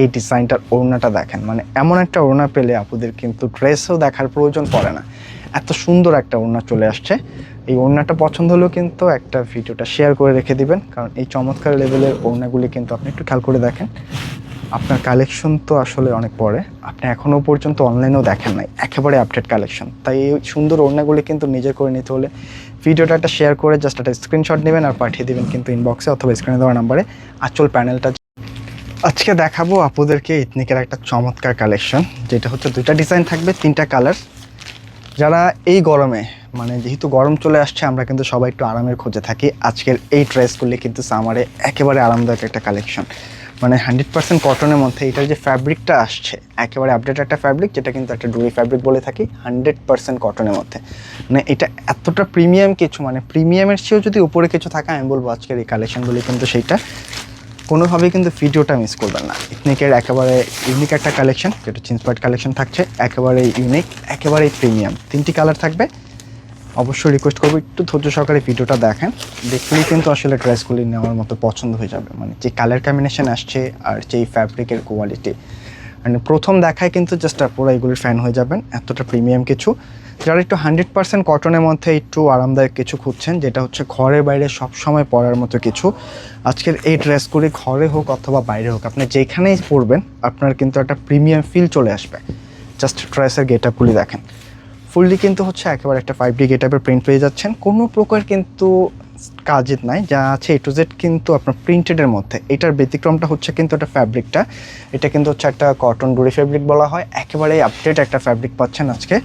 এই ডিজাইনটার ওড়নাটা দেখেন, মানে এমন একটা ওড়না পেলে আপুদের কিন্তু ড্রেসও দেখার প্রয়োজন পড়ে না, এত সুন্দর একটা ওড়না চলে আসছে। এই ওড়নাটা পছন্দ হলেও কিন্তু একটা ভিডিওটা শেয়ার করে রেখে দিবেন, কারণ এই চমৎকার লেভেলের ওড়নাগুলি কিন্তু আপনি একটু খেয়াল করে দেখেন। আপনার কালেকশন তো আসলে অনেক পরে, আপনি এখনও পর্যন্ত অনলাইনেও দেখেন নাই, একেবারে আপডেট কালেকশন। তাই এই সুন্দর ওড়নাগুলি কিন্তু নিজে করে নিতে হলে ভিডিওটা একটা শেয়ার করে জাস্ট একটা স্ক্রিনশট নেবেন আর পাঠিয়ে দেবেন কিন্তু ইনবক্সে অথবা স্ক্রিনে দেওয়া নাম্বারে আঁচল প্যানেলটা। আজকে দেখাবো আপুদেরকে ইথনিকের একটা চমৎকার কালেকশন, যেটা হচ্ছে দুইটা ডিজাইন থাকবে, তিনটা কালার। যারা এই গরমে, মানে যেহেতু গরম চলে আসছে, আমরা কিন্তু সবাই একটু আরামের খোঁজে থাকি, আজকের এই ড্রেসগুলি কিন্তু সামারে একেবারে আরামদায়ক একটা কালেকশন। মানে 100% কটনের মধ্যে এটার যে ফ্যাব্রিকটা আসছে একেবারে আপডেট একটা ফ্যাব্রিক, যেটা কিন্তু একটা ডুরি ফ্যাব্রিক বলে থাকি, 100% কটনের মধ্যে। মানে এটা এতটা প্রিমিয়াম কিছু, মানে প্রিমিয়ামের চেয়েও যদি উপরে কিছু থাকে আমি বলবো আজকের এই কালেকশনগুলি কিন্তু সেইটা। কোনোভাবেই কিন্তু ভিডিওটা মিস করবেন না। ইথনিকের একেবারে ইউনিক একটা কালেকশন, যেটা ইন্সপায়ার্ড কালেকশন থাকছে, একেবারে ইউনিক, একেবারেই প্রিমিয়াম, তিনটি কালার থাকবে। অবশ্যই রিকোয়েস্ট করবো একটু ধৈর্য সহকারে ভিডিওটা দেখেন, দেখলেই কিন্তু আসলে ড্রেসগুলি নেওয়ার মতো পছন্দ হয়ে যাবে। মানে যে কালার কম্বিনেশন আসছে আর যেই ফ্যাব্রিকের কোয়ালিটি, মানে প্রথম দেখায় কিন্তু জাস্ট পুরো এগুলির ফ্যান হয়ে যাবেন, এতটা প্রিমিয়াম কিছু। যারা একটু 100% কটনের মধ্যে একটু আরামদায়ক কিছু খুঁজছেন, যেটা হচ্ছে ঘরে বাইরে সব সময় পরার মতো কিছু, আজকের এই ড্রেসগুলি ঘরে হোক অথবা বাইরে হোক আপনি যেখানেই পরবেন আপনার কিন্তু একটা প্রিমিয়াম ফিল চলে আসবে। জাস্ট ড্রেসের গেট আপগুলি দেখেন, ফুললি কিন্তু হচ্ছে একেবারে একটা 5D গেট আপের প্রিন্ট পেয়ে যাচ্ছেন, কোনো প্রকার কিন্তু কাজের নাই, যা আছে A to Z কিন্তু আপনার প্রিন্টেডের মধ্যে। এটার ব্যতিক্রমটা হচ্ছে কিন্তু একটা ফ্যাব্রিকটা, এটা কিন্তু হচ্ছে একটা কটন ডুরি ফ্যাব্রিক বলা হয়, একেবারে আপডেট একটা ফ্যাব্রিক পাচ্ছেন আজকে,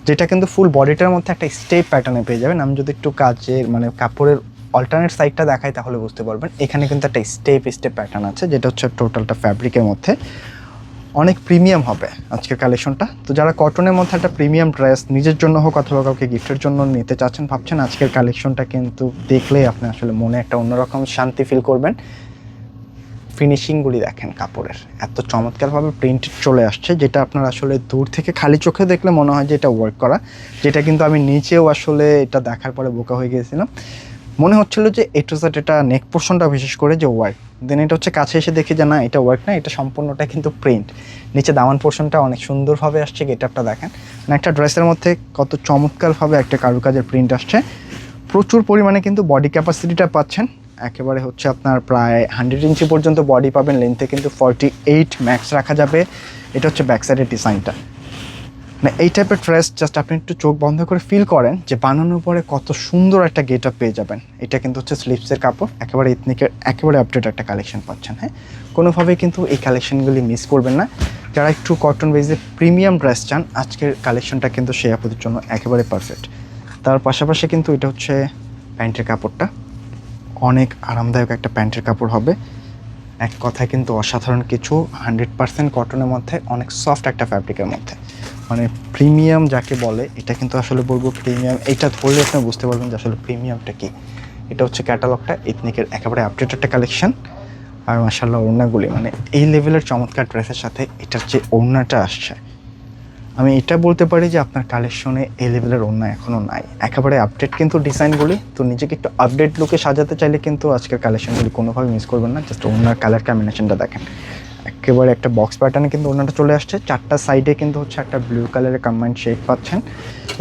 যেটা কিন্তু ফুল বডিটার মধ্যে একটা স্টেপ প্যাটার্নে পেয়ে যাবেন। আমি যদি একটু কাজের মানে কাপড়ের অল্টারনেট সাইডটা দেখাই তাহলে বুঝতে পারবেন, এখানে কিন্তু একটা স্টেপ প্যাটার্ন আছে, যেটা হচ্ছে টোটালটা ফ্যাব্রিকের মধ্যে অনেক প্রিমিয়াম হবে আজকের কালেকশনটা। তো যারা কটনের মধ্যে একটা প্রিমিয়াম ড্রেস নিজের জন্য হোক অথবা কাউকে গিফটের জন্য নিতে চাচ্ছেন ভাবছেন, আজকের কালেকশনটা কিন্তু দেখলেই আপনি আসলে মনে একটা অন্যরকম শান্তি ফিল করবেন। ফিনিশিংগুলি দেখেন, কাপড়ের এত চমৎকারভাবে প্রিন্টেড চলে আসছে, যেটা আপনার আসলে দূর থেকে খালি চোখে দেখলে মনে হয় যে এটা ওয়ার্ক করা, যেটা কিন্তু আমি নিচেও আসলে এটা দেখার পরে বোকা হয়ে গিয়েছিলাম, মনে হচ্ছিল যে A to Z এটা নেক পোর্শনটা বিশেষ করে যে ওয়ার্ক, দেন এটা হচ্ছে কাছে এসে দেখি যে না এটা ওয়ার্ক না, এটা সম্পূর্ণটা কিন্তু প্রিন্ট। নিচে দামান পোর্শনটা অনেক সুন্দরভাবে আসছে, গেট আপটা দেখেন, মানে একটা ড্রেসের মধ্যে কত চমৎকারভাবে একটা কারুকাজের প্রিন্ট আসছে। প্রচুর পরিমাণে কিন্তু বডি ক্যাপাসিটিটা পাচ্ছেন, একেবারে হচ্ছে আপনার প্রায় 100 ইঞ্চি পর্যন্ত বডি পাবেন, লেন্থে কিন্তু 48 ম্যাক্স রাখা যাবে। এটা হচ্ছে ব্যাক সাইডের ডিজাইনটা, মানে এই টাইপের ড্রেস জাস্ট আপনি একটু চোখ বন্ধ করে ফিল করেন যে বানানোর পরে কত সুন্দর একটা গেট আপ পেয়ে যাবেন। এটা কিন্তু হচ্ছে স্লিপসের কাপড়, একেবারে ইথনিকের একেবারে আপডেট একটা কালেকশন পাচ্ছেন। হ্যাঁ, কোনোভাবেই কিন্তু এই কালেকশনগুলি মিস করবেন না। যারা একটু কটন বেজে প্রিমিয়াম ড্রেস চান, আজকের কালেকশনটা কিন্তু সেই আপনাদের জন্য একেবারে পারফেক্ট। তার পাশাপাশি কিন্তু এটা হচ্ছে প্যান্টের কাপড়টা, অনেক আরামদায়ক একটা প্যান্টের কাপড় হবে, এক কথায় কিন্তু অসাধারণ কিছু, 100% কটনের মধ্যে অনেক সফট একটা ফ্যাব্রিকের মধ্যে, মানে প্রিমিয়াম যাকে বলে এটা কিন্তু আসলে বলবো প্রিমিয়াম। এইটা ধরলে আপনি বুঝতে পারবেন যে আসলে প্রিমিয়ামটা কি। এটা হচ্ছে ক্যাটালগটা, ইথনিকের একেবারে আপডেট একটা কালেকশন। আর মাশাআল্লাহ ওড়নাগুলি, মানে এই লেভেলের চমৎকার ড্রেসের সাথে এটার যে ওড়নাটা আসছে, আমি এটা বলতে পারি যে আপনার কালেকশনে এই লেভেলের ওড়না এখনও নাই, একেবারে আপডেট কিন্তু ডিজাইনগুলি। তো নিজেকে একটু আপডেট লুকে সাজাতে চাইলে কিন্তু আজকের কালেকশনগুলি কোনোভাবে মিস করবেন না। জাস্ট ওড়নার কালার কম্বিনেশনটা দেখেন, একেবারে একটা বক্স প্যাটার্নে কিন্তু ওড়নাটা চলে আসছে, চারটা সাইডে কিন্তু হচ্ছে একটা ব্লু কালারের কম্বাইন্ড শেড পাচ্ছেন,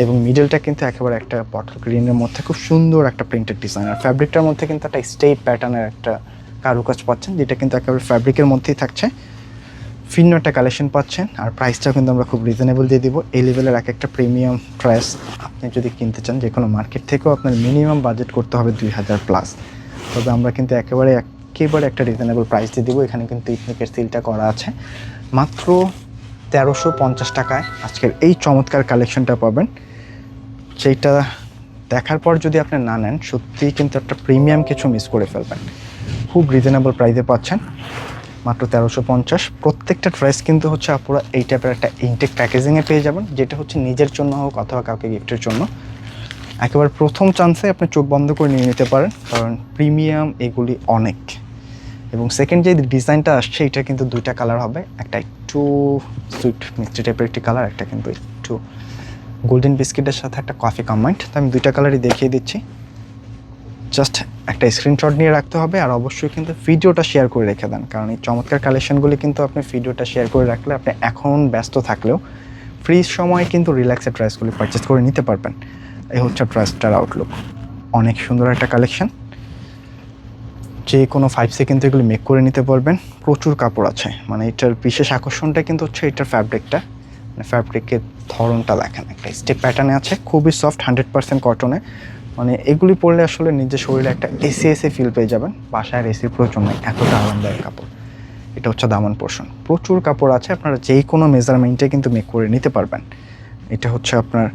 এবং মিডলটা কিন্তু একেবারে একটা বটল গ্রিনের মধ্যে খুব সুন্দর একটা প্রিন্টেড ডিজাইন, আর ফ্যাব্রিকটার মধ্যে কিন্তু একটা স্টেপ প্যাটার্নের একটা কারুকাজ পাচ্ছেন, যেটা কিন্তু একেবারে ফ্যাব্রিকের মধ্যেই থাকছে। ভিন্ন একটা কালেকশন পাচ্ছেন, আর প্রাইসটাও কিন্তু আমরা খুব রিজনেবল দিয়ে দিব। এই লেভেলের এক একটা প্রিমিয়াম ড্রেস আপনি যদি কিনতে চান, যে কোনো মার্কেট থেকেও আপনার মিনিমাম বাজেট করতে হবে 2000+। তবে আমরা কিন্তু একেবারে একটা রিজনেবল প্রাইস দিয়ে দিব। এখানে কিন্তু ইথনিকের সিলটা করা আছে, মাত্র 1350 টাকায় আজকের এই চমৎকার কালেকশনটা পাবেন। সেইটা দেখার পর যদি আপনি না নেন, সত্যিই কিন্তু একটা প্রিমিয়াম কিছু মিস করে ফেলবেন। খুব রিজনেবল প্রাইসে পাচ্ছেন, মাত্র 1350। প্রত্যেকটা ড্রেস কিন্তু হচ্ছে আপনারা এই টাইপের একটা ইনটেক প্যাকেজিংয়ে পেয়ে যাবেন, যেটা হচ্ছে নিজের জন্য হোক অথবা কাউকে গিফটের জন্য একেবারে প্রথম চান্সে আপনি চোখ বন্ধ করে নিয়ে নিতে পারেন, কারণ প্রিমিয়াম এগুলি অনেক। এবং সেকেন্ড যে ডিজাইনটা আসছে এটা কিন্তু দুইটা কালার হবে, একটা একটু সুইট মিষ্টি টাইপের একটি কালার, একটা কিন্তু একটু গোল্ডেন বিস্কিটের সাথে একটা কফি কম্বাইন্ড। তো আমি দুইটা কালারই দেখিয়ে দিচ্ছি। জাস্ট একটা স্ক্রিনশট নিয়ে রাখতে হবে, আর অবশ্যই কিন্তু ভিডিওটা শেয়ার করে রেখে দেন, কারণ এই চমৎকার কালেকশনগুলি কিন্তু আপনি ভিডিওটা শেয়ার করে রাখলে আপনি এখন ব্যস্ত থাকলেও ফ্রি সময় কিন্তু রিল্যাক্সে ড্রেসগুলি পারচেস করে নিতে পারবেন। এই হচ্ছে ড্রেসটার আউটলুক, অনেক সুন্দর একটা কালেকশন। যে কোনো 5 কিন্তু এগুলি মেক করে নিতে পারবেন। প্রচুর কাপড় আছে, মানে এটার বিশেষ আকর্ষণটা কিন্তু হচ্ছে এটার ফ্যাব্রিকটা, মানে ফ্যাব্রিকের ধরনটা দেখেন, একটা স্টেপ প্যাটার্নে আছে, খুবই সফট, 100% কটনে। মানে এগুলি পরলে আসলে নিজের শরীরে একটা এসি ফিল পেয়ে যাবেন। বাসায় এসির প্রয়োজন নেই, এতটা আরামদায়ক কাপড়। এটা হচ্ছে দামান পোর্শন, প্রচুর কাপড় আছে, আপনারা যেই কোনো মেজারমেন্টে কিন্তু মেক করে নিতে পারবেন। এটা হচ্ছে আপনার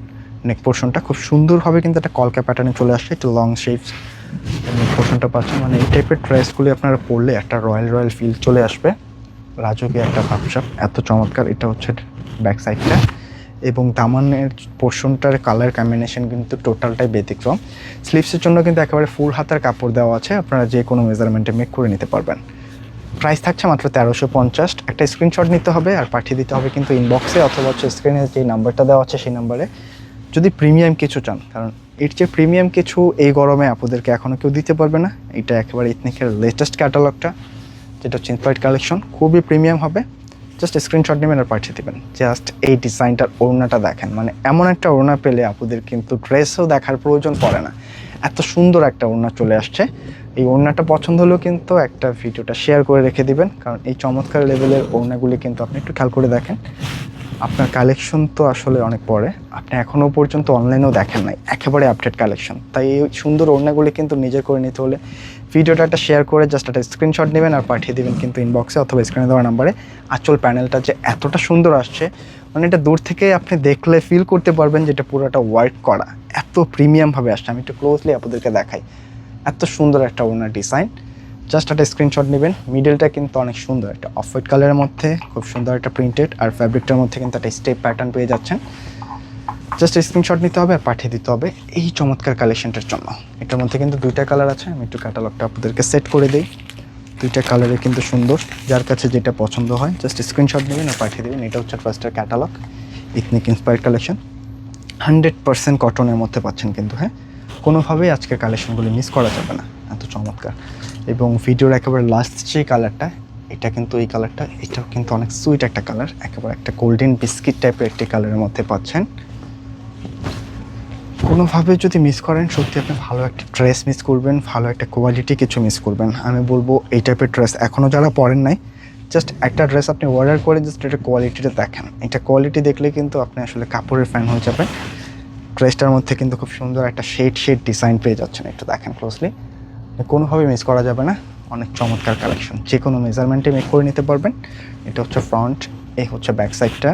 নেক পোর্শনটা, খুব সুন্দরভাবে কিন্তু একটা কলকা প্যাটার্নে চলে আসছে, একটু লং শেপস নেক পোর্শনটা পাচ্ছেন। মানে এই টাইপের ড্রেসগুলি আপনারা পরলে একটা রয়্যাল ফিল চলে আসবে, রাজকীয় একটা ভাবসাব, এত চমৎকার। এটা হচ্ছে ব্যাক সাইডটা, এবং দামানের পোর্শনটার কালার কম্বিনেশন কিন্তু টোটালটাই ব্যতিক্রম। স্লিভসের জন্য কিন্তু একেবারে ফুল হাতার কাপড় দেওয়া আছে, আপনারা যে কোনো মেজারমেন্টে মেক করে নিতে পারবেন। প্রাইস থাকছে মাত্র 1350। একটা স্ক্রিনশট নিতে হবে আর পাঠিয়ে দিতে হবে কিন্তু ইনবক্সে, অথবা হচ্ছে স্ক্রিনে যে নাম্বারটা দেওয়া আছে সেই নাম্বারে, যদি প্রিমিয়াম কিছু চান। কারণ এর চেয়ে প্রিমিয়াম কিছু এই গরমে আপনাদেরকে এখনও কেউ দিতে পারবে না। এটা একেবারে ইথনিকের লেটেস্ট ক্যাটালগটা, যেটা হচ্ছে ইনফ্লাইট কালেকশন, খুবই প্রিমিয়াম হবে। জাস্ট স্ক্রিনশট নেবেন আর পাঠিয়ে দেবেন। জাস্ট এই ডিজাইনটার ওড়নাটা দেখেন, মানে এমন একটা ওড়না পেলে আপনাদের কিন্তু ড্রেসও দেখার প্রয়োজন পড়ে না, এত সুন্দর একটা ওড়না চলে আসছে। এই ওড়নাটা পছন্দ হলেও কিন্তু একটা ভিডিওটা শেয়ার করে রেখে দিবেন, কারণ এই চমৎকার লেভেলের ওড়নাগুলি কিন্তু আপনি একটু খেয়াল করে দেখেন। আপনার কালেকশন তো আসলে অনেক পরে, আপনি এখনও পর্যন্ত অনলাইনেও দেখেন নাই, একেবারে আপডেট কালেকশন। তাই এই সুন্দর ওড়নাগুলি কিন্তু নিজে করে নিতে হলে ভিডিওটা একটা শেয়ার করে জাস্ট একটা স্ক্রিনশট নেবেন আর পাঠিয়ে দেবেন কিন্তু ইনবক্সে অথবা স্ক্রিনে দেওয়া নাম্বারে। আঁচল প্যানেলটা যে এতটা সুন্দর আসছে, মানে এটা দূর থেকে আপনি দেখলে ফিল করতে পারবেন যে এটা পুরোটা ওয়ার্ক করা, এত প্রিমিয়ামভাবে আসছে। আমি একটু ক্লোজলি আপনাদেরকে দেখাই, এত সুন্দর একটা ওড়নার ডিজাইন। জাস্ট একটা স্ক্রিনশট নেবেন। মিডলটা কিন্তু অনেক সুন্দর, একটা অফ হোয়াইট কালারের মধ্যে খুব সুন্দর একটা প্রিন্টেড, আর ফ্যাব্রিকটার মধ্যে কিন্তু একটা স্টেপ প্যাটার্ন পেয়ে যাচ্ছেন। জাস্ট স্ক্রিনশট নিতে হবে আর পাঠিয়ে দিতে হবে এই চমৎকার কালেকশনটার জন্য। এটার মধ্যে কিন্তু দুইটা কালার আছে, আমি একটু ক্যাটালগটা আপনাদেরকে সেট করে দিই। দুইটা কালারে কিন্তু সুন্দর, যার কাছে যেটা পছন্দ হয় জাস্ট স্ক্রিনশট নেবেন আর পাঠিয়ে দেবেন। এটা হচ্ছে ফার্স্টের ক্যাটালগ, ইথনিক ইন্সপায়ার্ড কালেকশন, 100% কটনের মধ্যে পাচ্ছেন কিন্তু। হ্যাঁ, কোনোভাবেই আজকের কালেকশনগুলি মিস করা যাবে না, এত চমৎকার। এবং ভিডিওর একেবারে লাস্ট যে কালারটা, এটা কিন্তু এই কালারটা, এটাও কিন্তু অনেক সুইট একটা কালার, একেবারে একটা গোল্ডেন বিস্কিট টাইপের একটি কালারের মধ্যে পাচ্ছেন। কোনোভাবে যদি মিস করেন সত্যি আপনি ভালো একটা ড্রেস মিস করবেন, ভালো একটা কোয়ালিটি কিছু মিস করবেন। আমি বলবো এই টাইপের ড্রেস এখনও যারা পরেন নাই, জাস্ট একটা ড্রেস আপনি অর্ডার করে জাস্ট এটা কোয়ালিটিটা দেখেন, এটা কোয়ালিটি দেখলে কিন্তু আপনি আসলে কাপড়ের ফ্যান হয়ে যাবেন। ড্রেসটার মধ্যে কিন্তু খুব সুন্দর একটা শেড ডিজাইন পেয়ে যাচ্ছেন, একটু দেখেন ক্লোজলি, কোনোভাবে মিস করা যাবে না। অনেক চমৎকার কালেকশন, যে কোনো মেজারমেন্টে মেক করে নিতে পারবেন। এটা হচ্ছে ফ্রন্ট, এই হচ্ছে ব্যাক সাইডটা,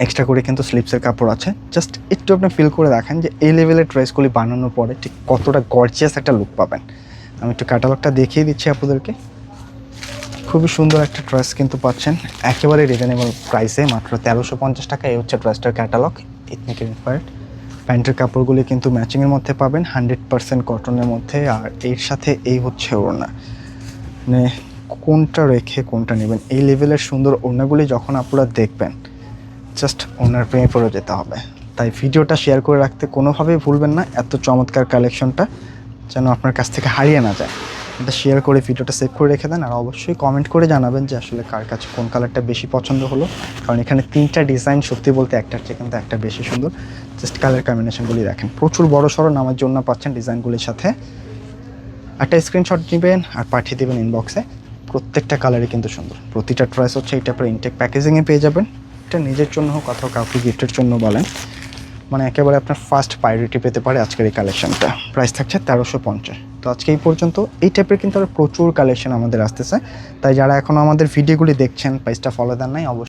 এক্সট্রা করে কিন্তু স্লিপসের কাপড় আছে। জাস্ট একটু আপনি ফিল করে দেখেন যে এই লেভেলের ড্রেসগুলি বানানোর পরে ঠিক কতটা গর্জিয়াস একটা লুক পাবেন। আমি একটু ক্যাটালগটা দেখিয়ে দিচ্ছি আপনাদেরকে। খুবই সুন্দর একটা ড্রেস কিন্তু পাচ্ছেন একেবারে রিজনেবল প্রাইসে, মাত্র 1350 টাকা। এই হচ্ছে ড্রেসটার ক্যাটালগ, ইথনিক ইন্সপায়ার্ড। প্যান্টের কাপড়গুলি কিন্তু ম্যাচিংয়ের মধ্যে পাবেন, 100% কটনের মধ্যে, আর এর সাথে এই হচ্ছে ওড়না। মানে কোনটা রেখে কোনটা নেবেন, এই লেভেলের সুন্দর ওড়নাগুলি যখন আপনারা দেখবেন জাস্ট ওনার প্রেমে পড়ে যেতে হবে। তাই ভিডিওটা শেয়ার করে রাখতে কোনোভাবেই ভুলবেন না, এত চমৎকার কালেকশনটা যেন আপনার কাছ থেকে হারিয়ে না যায়। এটা শেয়ার করে ভিডিওটা সেভ করে রেখে দেন, আর অবশ্যই কমেন্ট করে জানাবেন যে আসলে কার কাছে কোন কালারটা বেশি পছন্দ হলো। কারণ এখানে 3টা ডিজাইন সত্যি বলতে একটার চেয়ে কিন্তু একটা বেশি সুন্দর। জাস্ট কালার কম্বিনেশনগুলি দেখেন, প্রচুর বড় সড়ো নামার জন্য পাচ্ছেন ডিজাইনগুলির সাথে। একটা স্ক্রিনশট নেবেন আর পাঠিয়ে দেবেন ইনবক্সে। প্রত্যেকটা কালারই কিন্তু সুন্দর, প্রতিটা ড্রেস হচ্ছে এটা আপনার ইনটেক প্যাকেজিংয়ে পেয়ে যাবেন। এটা নিজের জন্য হোক অথবা কাউকে গিফটের জন্য বলেন, মানে একেবারে আপনার ফার্স্ট প্রায়োরিটি পেতে পারে আজকের এই কালেকশনটা। প্রাইস থাকছে 1350। তো আজকে এই পর্যন্ত। এই টাইপের কিন্তু আরও প্রচুর কালেকশন আমাদের আসতেছে, তাই যারা এখনও আমাদের ভিডিওগুলি দেখছেন, পেজটা ফলো দেন নাই, অবশ্যই